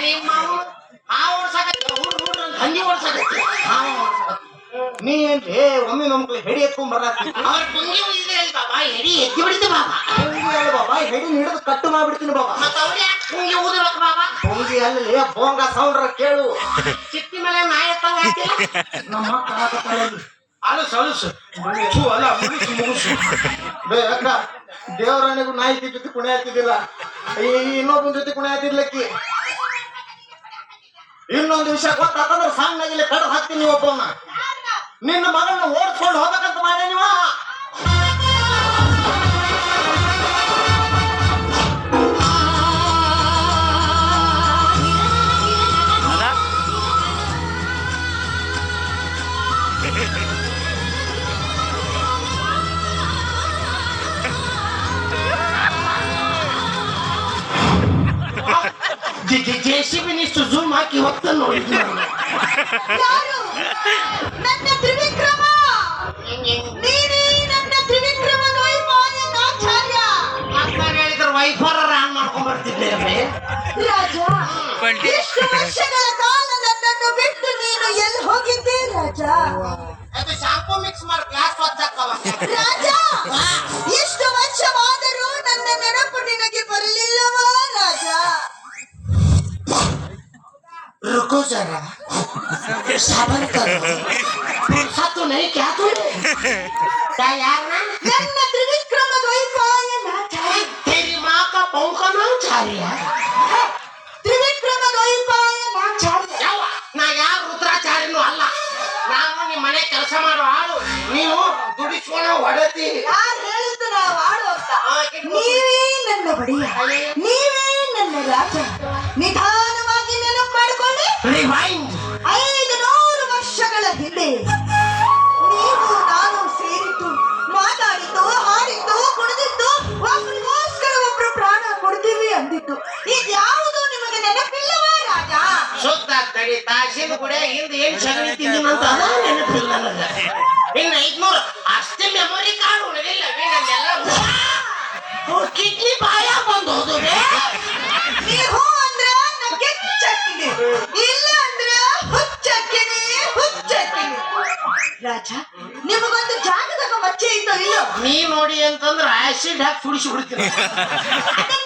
ನಿಮ್ಮ ಹಂದಿ ಓಡ್ಸಕತ್ತಿ ನೀನ್ರಿ ಒಮ್ಮೆ ನಮ್ಗೆ ಹೆಡಿ ಎತ್ಕೊಂಡ್ ಬರತ್ತಿ ಅವ್ರ ಪುಂಗಿ ಇದೆ ಅಲ್ ಬಾಬಾ ಎಡಿ ಎತ್ತಿ ಬಿಡ್ತಿ ಬಾಬಾ ಬಾಬಾ ಹೆಡಿ ಹಿಡಿದು ಕಟ್ಟು ಮಾಡ್ಬಿಡ್ತೀನಿ ಬಾಬಾ ಮತ್ತ ಅವ್ರ ಯಾಕೆ ಪುಂಗಿ ಊದಿರ್ಬೇಕು ಬಾಬಾ ಪುಂಗಿ ಅಲ್ಲಿ ಬೋಂಗ ಸೌಂಡ್ರ ಕೇಳು ಚಿಟ್ಟಿ ಮೇಲೆ ನಾಯಿ ಎತ್ತಂಗ ಹಾಕಿಲ್ಲ ನಮ್ಮ ಮಕ್ಕಳು ಅಲಸು ಅಲ್ಲ ಮುಗಿಸು ಅಕ್ಕ ದೇವರಾಣಿಗೂ ನಾಯಿ ಜೊತೆ ಕುಣೆ ಹಾಕ್ತಿದ್ದಿಲ್ಲ ಇನ್ನೊಬ್ಬನ ಜೊತೆ ಕುಣೆ ಹಾಕ್ತಿದ್ಲಕ್ಕಿ ಇನ್ನೊಂದು ವಿಷಯ ಗೊತ್ತಾಕಂದ್ರೆ ಸಣ್ಣಗಿಲ್ಲಿ ಕಡ್ದು ಹಾಕ್ತೀನಿ ಒಬ್ಬವನ್ನ ನಿನ್ನ ಮಗಳನ್ನ ಓಡಿಸ್ಕೊಂಡು ಹೋಗ್ಬೇಕಂತ ಮಾಡಿ ನೀವ ಜೆಸಿಬಿನಿಷ್ಟು ಜೂಮ್ ಹಾಕಿ ಹೋಗ್ತಾನೆ ನೋಡಿ ನನ್ನ ತ್ರಿವಿಕ್ರಮ ನೀನೇ ನನ್ನ ತ್ರಿವಿಕ್ರಮ ದ್ವೈಪಾಯನಾಚಾರ್ಯ ಅಂತ ಹೇಳಿದ್ರೆ ವೈಫರ್ ಆನ್ ಮಾಡ್ಕೊಂಡ್ ಬರ್ತಿದ್ದೆ ರಾಜ ಎಷ್ಟು ವರ್ಷಗಳ ಕಾಲ ನನ್ನನ್ನು ಬಿಟ್ಟು ನೀನು ಎಲ್ಲಿ ಹೋಗಿದ್ದೆ ರಾಜ ಅದು ಶಾಂಪೂ ಮಿಕ್ಸ್ ಮಾಡಿ ಗ್ಲಾಸ್ ಹೊಚ್ಚಾಕವ ರಾಜ ಎಷ್ಟು ವರ್ಷವಾದರೂ ನನ್ನ ನೆನಪು ನಿನಗೆ ಬರಲಿಲ್ಲವಾ ರಾಜ रुको जरा सबर करो फुर्सत तो नहीं क्या तूने क्या यार ना ನನ್ನ ತ್ರಿವಿಕ್ರಮ ದ್ವೈಪಾಯನಾಚಾರ್ಯ तेरी माँ का पाँव का नाम चार्य ತ್ರಿವಿಕ್ರಮ ದ್ವೈಪಾಯನಾಚಾರ್ಯ ಯಾವ ನಾ ಯಾರು ರುದ್ರಾಚಾರ್ಯನು ಅಲ್ಲ ನಾನು ನಿಮ್ಮ ಮನೆ ಕೆಲಸ ಮಾಡೋ ಆಳು ನೀವು ದುಡಿಸ್ಕೊಂಡು ಹೊಡತಿ ಯಾರು ಹೇಳಿದ್ದು ನಾವು ಆಡು ಅಂತ ನೀವೇ ನನ್ನ ಬಡಿಯ ನೀವೇ ನನ್ನ ರಾಜ ನಿಧಾನವಾಗಿ ನೆನಪು ಮಾಡಿಕೊಳ್ಳಿ ರಿವೈಂಡ್ 500 ವರ್ಷಗಳ ಹಿಂದೆ ನೀವು ನಾನು ಸೇರಿದ್ದು ಮಾತಾಡಿದ್ದು ಹಾಡಿದ್ದು ಕುಣಿದಿದ್ದು ಒಬ್ಬರಿಗೋಸ್ಕರ ಒಬ್ರು ಪ್ರಾಣ ಕೊಡ್ತೀವಿ ಅಂದಿದ್ದು ಇದ್ಯಾವುದು ನಿಮಗೆ ನೆನಪಿಲ್ಲವಾ ರಾಜ ಶುದ್ಧ ತಡಿ ತಾಸಿನ ಕೂಡ ಹಿಂದೆ ಏನ್ ಸಗಣಿ ತಿಂದಿನಂತ ಅದ ನೆನಪಿಲ್ಲ ನನಗೆ ಇನ್ನು 500 ಅಷ್ಟೇ ಮೆಮೊರಿ ಕಾರ್ಡ್ ಉಳಿದಿಲ್ಲ ನಂದೆಲ್ಲ ಕಿಡ್ನಿ ಬಾಯ ಬಂದು ಹೋದ್ರೆ ನೀವು ಅಂದ್ರೆ ನನಗೆ ಹುಚ್ಚಕ್ಕಿದೆ ಇಲ್ಲ ಅಂದ್ರೆ ಹುಚ್ಚಕ್ಕಿದೆ ರಾಜ ನಿಮಗೊಂದು ಜಾಗದಾಗ ಮಚ್ಚೆ ಇದ್ದೋ ಇಲ್ಲೋ ನೀ ನೋಡಿ ಅಂತಂದ್ರೆ ಆಸಿಡ್ ಹಾಕಿ ಸುಡಿಸಿ ಬಿಡ್ತೀನಿ ಅದನ್ನ